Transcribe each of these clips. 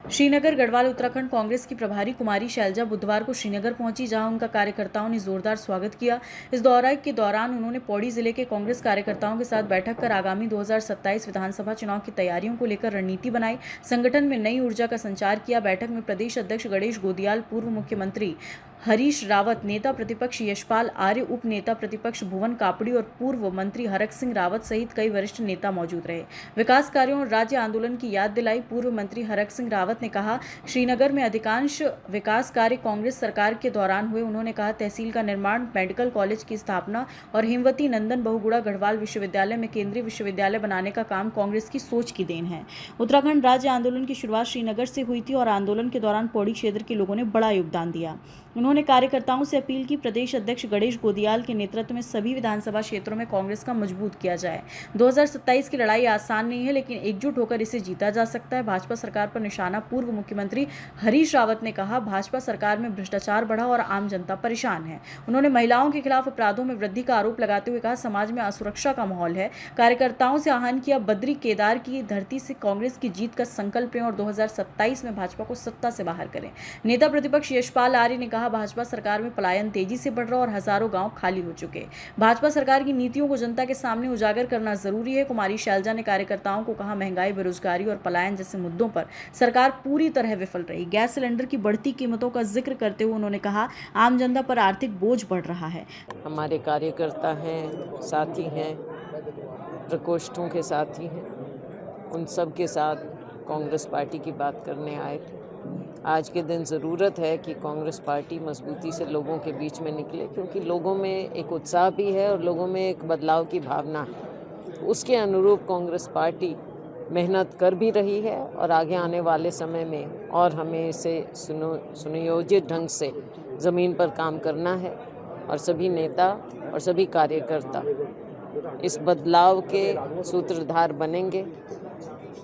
श्रीनगर गढ़वाल उत्तराखंड कांग्रेस की प्रभारी कुमारी शैलजा बुधवार को श्रीनगर पहुंची, जहां उनका कार्यकर्ताओं ने जोरदार स्वागत किया। इस दौरे के दौरान उन्होंने पौड़ी जिले के कांग्रेस कार्यकर्ताओं के साथ बैठक कर आगामी 2027 विधानसभा चुनाव की तैयारियों को लेकर रणनीति बनाई, संगठन में नई ऊर्जा का संचार किया। बैठक में प्रदेश अध्यक्ष गणेश गोदियाल, पूर्व मुख्यमंत्री हरीश रावत, नेता प्रतिपक्ष यशपाल आर्य, उप नेता प्रतिपक्ष भुवन कापड़ी और पूर्व मंत्री हरक सिंह रावत सहित कई वरिष्ठ नेता मौजूद रहे। विकास कार्यों और राज्य आंदोलन की याद दिलाई। पूर्व मंत्री हरक सिंह रावत ने कहा, श्रीनगर में अधिकांश विकास कार्य कांग्रेस सरकार के दौरान हुए। उन्होंने कहा, तहसील का निर्माण, मेडिकल कॉलेज की स्थापना और हेमवती नंदन बहुगुणा गढ़वाल विश्वविद्यालय में केंद्रीय विश्वविद्यालय बनाने का काम कांग्रेस की सोच की देन है। उत्तराखंड राज्य आंदोलन की शुरुआत श्रीनगर से हुई थी और आंदोलन के दौरान पौड़ी क्षेत्र के लोगों ने बड़ा योगदान दिया। उन्होंने कार्यकर्ताओं से अपील की, प्रदेश अध्यक्ष गणेश गोदियाल के नेतृत्व में सभी विधानसभा क्षेत्रों में कांग्रेस का मजबूत किया जाए। 2027 की लड़ाई आसान नहीं है, लेकिन एकजुट होकर इसे जीता जा सकता है। भाजपा सरकार पर निशाना पूर्व मुख्यमंत्री हरीश रावत ने कहा, भाजपा सरकार में भ्रष्टाचार बढ़ा और आम जनता परेशान है। उन्होंने महिलाओं के खिलाफ अपराधों में वृद्धि का आरोप लगाते हुए कहा, समाज में असुरक्षा का माहौल है। कार्यकर्ताओं से आह्वान किया, बद्री केदार की धरती से कांग्रेस की जीत का संकल्प लें और 2027 में भाजपा को सत्ता से बाहर करें। नेता प्रतिपक्ष यशपाल आर्य ने कहा, भाजपा सरकार में पलायन तेजी से बढ़ रहा और हजारों गांव खाली हो चुके। भाजपा सरकार की नीतियों को जनता के सामने उजागर करना जरूरी है। कुमारी शैलजा ने कार्यकर्ताओं को कहा, महंगाई, बेरोजगारी और पलायन जैसे मुद्दों पर सरकार पूरी तरह विफल रही। गैस सिलेंडर की बढ़ती कीमतों का जिक्र करते हुए उन्होंने कहा, आम जनता पर आर्थिक बोझ बढ़ रहा है। हमारे कार्यकर्ता हैं, साथी हैं, प्रकोष्ठों के साथी हैं, उन सब के साथ कांग्रेस पार्टी की बात करने आए थे। आज के दिन ज़रूरत है कि कांग्रेस पार्टी मजबूती से लोगों के बीच में निकले, क्योंकि लोगों में एक उत्साह भी है और लोगों में एक बदलाव की भावना है। उसके अनुरूप कांग्रेस पार्टी मेहनत कर भी रही है और आगे आने वाले समय में और हमें इसे सुनियोजित ढंग से ज़मीन पर काम करना है और सभी नेता और सभी कार्यकर्ता इस बदलाव के सूत्रधार बनेंगे।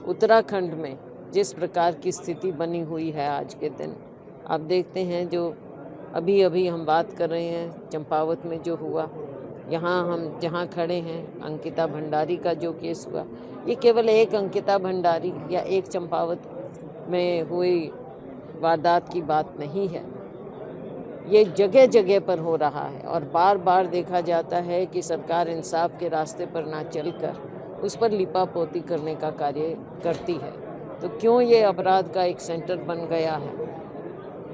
उत्तराखंड में जिस प्रकार की स्थिति बनी हुई है आज के दिन, आप देखते हैं, जो अभी अभी हम बात कर रहे हैं चंपावत में जो हुआ, यहाँ हम जहाँ खड़े हैं, अंकिता भंडारी का जो केस हुआ, ये केवल एक अंकिता भंडारी या एक चंपावत में हुई वारदात की बात नहीं है। ये जगह जगह पर हो रहा है और बार बार देखा जाता है कि सरकार इंसाफ के रास्ते पर ना चलकर उस पर लिपापोती करने का कार्य करती है। तो क्यों ये अपराध का एक सेंटर बन गया है?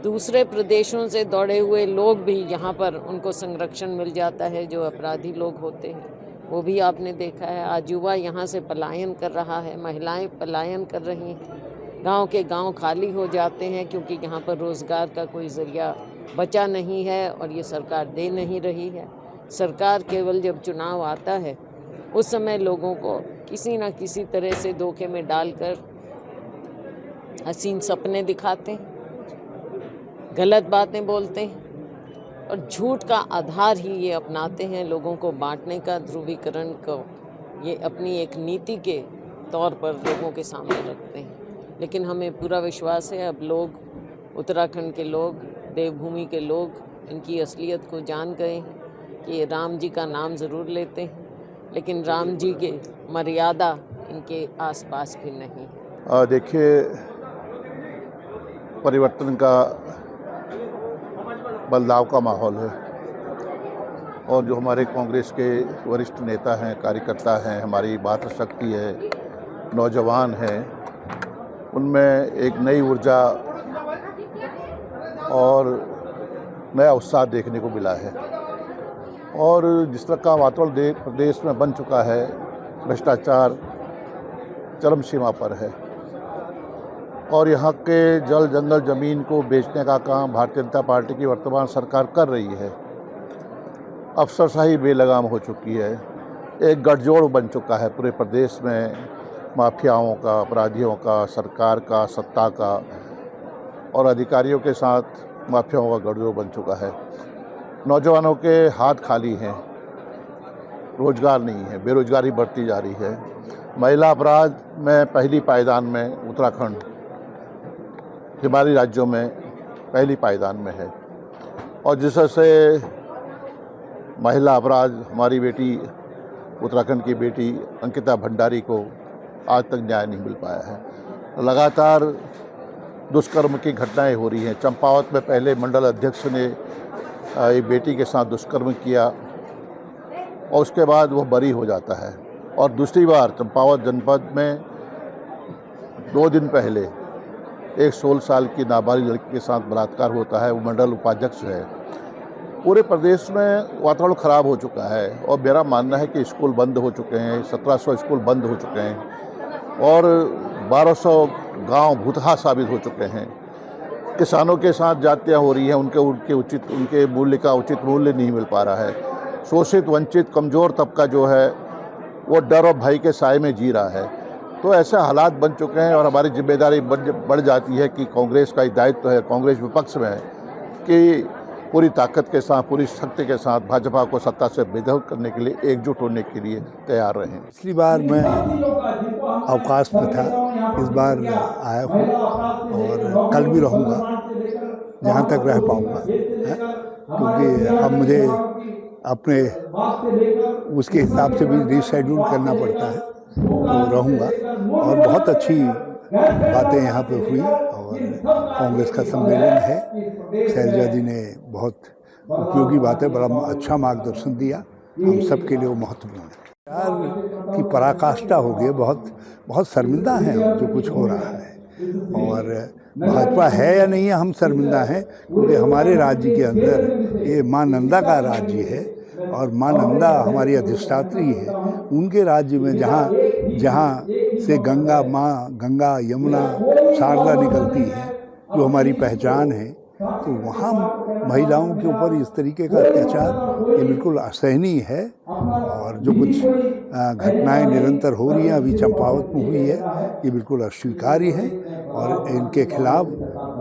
दूसरे प्रदेशों से दौड़े हुए लोग भी यहाँ पर उनको संरक्षण मिल जाता है, जो अपराधी लोग होते हैं। वो भी आपने देखा है, आज युवा यहाँ से पलायन कर रहा है, महिलाएं पलायन कर रही हैं, गांव के गांव खाली हो जाते हैं क्योंकि यहाँ पर रोज़गार का कोई ज़रिया बचा नहीं है और ये सरकार दे नहीं रही है। सरकार केवल जब चुनाव आता है उस समय लोगों को किसी न किसी तरह से धोखे में डालकर हसीन सपने दिखाते हैं, गलत बातें बोलते हैं और झूठ का आधार ही ये अपनाते हैं। लोगों को बांटने का, ध्रुवीकरण को ये अपनी एक नीति के तौर पर लोगों के सामने रखते हैं। लेकिन हमें पूरा विश्वास है, अब लोग, उत्तराखंड के लोग, देवभूमि के लोग इनकी असलियत को जान गए हैं कि ये राम जी का नाम ज़रूर लेते हैं, लेकिन राम जी के मर्यादा इनके आसपास भी नहीं। देखिए, परिवर्तन का, बदलाव का माहौल है और जो हमारे कांग्रेस के वरिष्ठ नेता हैं, कार्यकर्ता हैं, हमारी मातृशक्ति है, नौजवान हैं, उनमें एक नई ऊर्जा और नया उत्साह देखने को मिला है। और जिस तरह का वातावरण प्रदेश में बन चुका है, भ्रष्टाचार चरम सीमा पर है और यहाँ के जल जंगल ज़मीन को बेचने का काम भारतीय जनता पार्टी की वर्तमान सरकार कर रही है। अफसरशाही बेलगाम हो चुकी है, एक गठजोड़ बन चुका है पूरे प्रदेश में, माफियाओं का, अपराधियों का, सरकार का, सत्ता का और अधिकारियों के साथ माफियाओं का गठजोड़ बन चुका है। नौजवानों के हाथ खाली हैं, रोजगार नहीं है, बेरोजगारी बढ़ती जा रही है। महिला अपराध में पहली पायदान में उत्तराखंड हिमालयी राज्यों में पहली पायदान में है और जिस तरह से महिला अपराध, हमारी बेटी, उत्तराखंड की बेटी अंकिता भंडारी को आज तक न्याय नहीं मिल पाया है। लगातार दुष्कर्म की घटनाएं हो रही हैं। चंपावत में पहले मंडल अध्यक्ष ने एक बेटी के साथ दुष्कर्म किया और उसके बाद वो बरी हो जाता है, और दूसरी बार चंपावत जनपद में 2 दिन पहले एक 16 साल की नाबालिग लड़की के साथ बलात्कार होता है। वो मंडल उपाध्यक्ष है। पूरे प्रदेश में वातावरण ख़राब हो चुका है और मेरा मानना है कि स्कूल बंद हो चुके हैं, 1700 स्कूल बंद हो चुके हैं और 1200 गांव भूतहा साबित हो चुके हैं। किसानों के साथ जातियाँ हो रही हैं, उनके मूल्य का उचित मूल्य नहीं मिल पा रहा है। शोषित, वंचित, कमज़ोर तबका जो है वो डर और भय के साए में जी रहा है। तो ऐसे हालात बन चुके हैं और हमारी जिम्मेदारी बढ़ जाती है कि कांग्रेस का दायित्व है, कांग्रेस विपक्ष में है कि पूरी ताकत के साथ, पूरी शक्ति के साथ भाजपा को सत्ता से बेदखल करने के लिए एकजुट होने के लिए तैयार रहें। पिछली बार मैं अवकाश में था, इस बार आया हूँ और कल भी रहूँगा जहाँ तक रह पाऊँगा, क्योंकि अब मुझे अपने उसके हिसाब से भी रीशेड्यूल करना पड़ता है, तो रहूँगा। और बहुत अच्छी बातें यहाँ पे हुई और कांग्रेस का सम्मेलन है। शैलजा जी ने बहुत उपयोगी बातें, बड़ा अच्छा मार्गदर्शन दिया, हम सब के लिए वो महत्वपूर्ण है। प्यार की पराकाष्ठा हो गई, बहुत शर्मिंदा हैं हम जो कुछ हो रहा है। और भाजपा है या नहीं है, हम शर्मिंदा हैं, क्योंकि हमारे राज्य के अंदर ये माँ नंदा का राज्य है और माँ नंदा हमारी अधिष्ठात्री है। उनके राज्य में जहाँ से गंगा यमुना शारदा निकलती है, जो हमारी पहचान है, तो वहाँ महिलाओं के ऊपर इस तरीके का अत्याचार ये बिल्कुल असहनीय है। और जो कुछ घटनाएं निरंतर हो रही हैं, अभी चंपावत में हुई है, ये बिल्कुल अस्वीकार्य है और इनके खिलाफ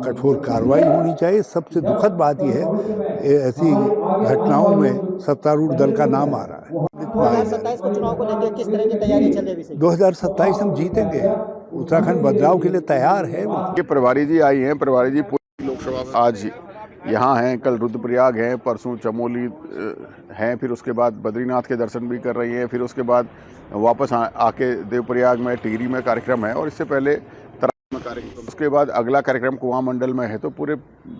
कठोर कार्रवाई होनी चाहिए। सबसे दुखद बात यह है, ऐसी घटनाओं में सत्तारूढ़ दल का नाम आ रहा है। 2027 के चुनाव को लेकर किस तरह की तैयारी चल रही है? 2027 हम जीतेंगे, उत्तराखंड बदलाव के लिए तैयार है। ये प्रभारी जी आई हैं, प्रभारी जी पूरी लोकसभा आज यहाँ हैं, कल रुद्रप्रयाग हैं, परसों चमोली हैं, फिर उसके बाद बद्रीनाथ के दर्शन भी कर रही हैं, फिर उसके बाद वापस आके देवप्रयाग में टिहरी में कार्यक्रम है और इससे पहले तराई में कार्यक्रम, उसके बाद अगला कार्यक्रम कुआं मंडल में है। तो पूरे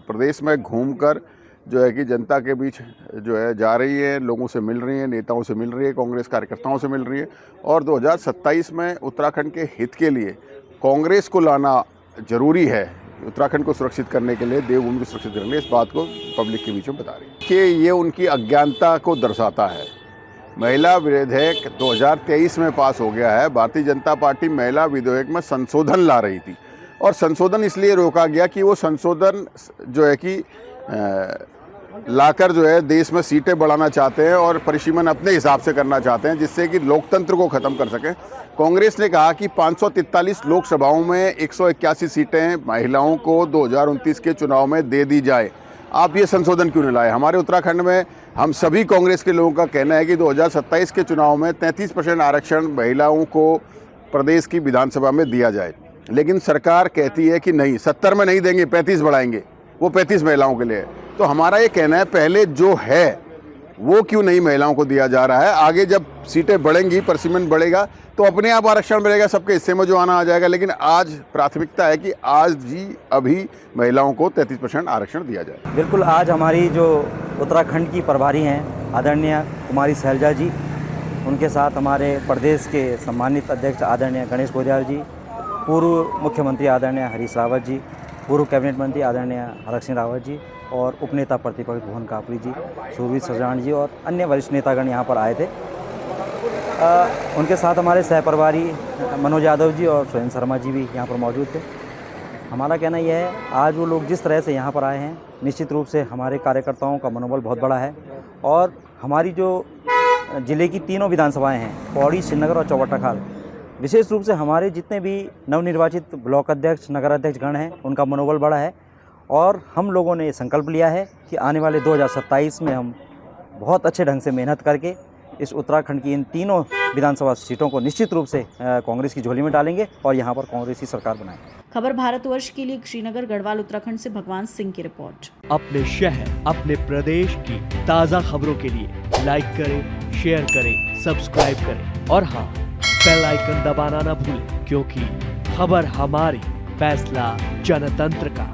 प्रदेश में घूमकर जो है कि जनता के बीच जो है जा रही है, लोगों से मिल रही है, नेताओं से मिल रही है, कांग्रेस कार्यकर्ताओं से मिल रही है। और 2027 में उत्तराखंड के हित के लिए कांग्रेस को लाना जरूरी है, उत्तराखंड को सुरक्षित करने के लिए, देवभूमि को सुरक्षित करने के लिए। इस बात को पब्लिक के बीच में बता रही है कि ये उनकी अज्ञानता को दर्शाता है। महिला विधेयक 2023 में पास हो गया है। भारतीय जनता पार्टी महिला विधेयक में संशोधन ला रही थी और संशोधन इसलिए रोका गया कि वो संशोधन जो है कि लाकर जो है देश में सीटें बढ़ाना चाहते हैं और परिसीमन अपने हिसाब से करना चाहते हैं, जिससे कि लोकतंत्र को ख़त्म कर सकें। कांग्रेस ने कहा कि 543 लोकसभाओं में 181 सीटें महिलाओं को 2029 के चुनाव में दे दी जाए। आप ये संशोधन क्यों नहीं लाए? हमारे उत्तराखंड में हम सभी कांग्रेस के लोगों का कहना है कि 2027 के चुनाव में 33% आरक्षण महिलाओं को प्रदेश की विधानसभा में दिया जाए, लेकिन सरकार कहती है कि नहीं, 70 में नहीं देंगे, 35 बढ़ाएंगे, वो 35 महिलाओं के लिए। तो हमारा ये कहना है, पहले जो है वो क्यों नहीं महिलाओं को दिया जा रहा है? आगे जब सीटें बढ़ेंगी, परसिमन बढ़ेगा, तो अपने आप आरक्षण बढ़ेगा, सबके हिस्से में जो आना आ जाएगा। लेकिन आज प्राथमिकता है कि आज जी अभी महिलाओं को 33% आरक्षण दिया जाए। बिल्कुल, आज हमारी जो उत्तराखंड की प्रभारी हैं आदरणीय कुमारी शैलजा जी, उनके साथ हमारे प्रदेश के सम्मानित अध्यक्ष आदरणीय गणेश गोदियाल जी, पूर्व मुख्यमंत्री आदरणीय हरीश रावत जी, पूर्व कैबिनेट मंत्री आदरणीय हरक सिंह रावत जी और उपनेता प्रतिपक्ष भुवन कापरी जी, सुरवीर सजरान जी और अन्य वरिष्ठ नेतागण यहाँ पर आए थे। उनके साथ हमारे सहप्रभारी मनोज यादव जी और सुरेंद्र शर्मा जी भी यहाँ पर मौजूद थे। हमारा कहना यह है, आज वो लोग जिस तरह से यहाँ पर आए हैं, निश्चित रूप से हमारे कार्यकर्ताओं का मनोबल बहुत बड़ा है। और हमारी जो ज़िले की तीनों विधानसभाएँ हैं, पौड़ी, श्रीनगर और चौबट्टाखाल, विशेष रूप से हमारे जितने भी नवनिर्वाचित ब्लॉक अध्यक्ष, नगर अध्यक्ष गण हैं, उनका मनोबल बड़ा है। और हम लोगों ने ये संकल्प लिया है कि आने वाले 2027 में हम बहुत अच्छे ढंग से मेहनत करके इस उत्तराखंड की इन तीनों विधानसभा सीटों को निश्चित रूप से कांग्रेस की झोली में डालेंगे और यहाँ पर कांग्रेस की सरकार बनाएंगे। खबर भारतवर्ष के लिए श्रीनगर गढ़वाल उत्तराखंड से भगवान सिंह की रिपोर्ट। अपने शहर, अपने प्रदेश की ताज़ा खबरों के लिए लाइक करें, शेयर करें, सब्सक्राइब करें और हाँ, बेल आइकन दबाना ना भूलें, क्योंकि खबर हमारी, फैसला जनतंत्र का।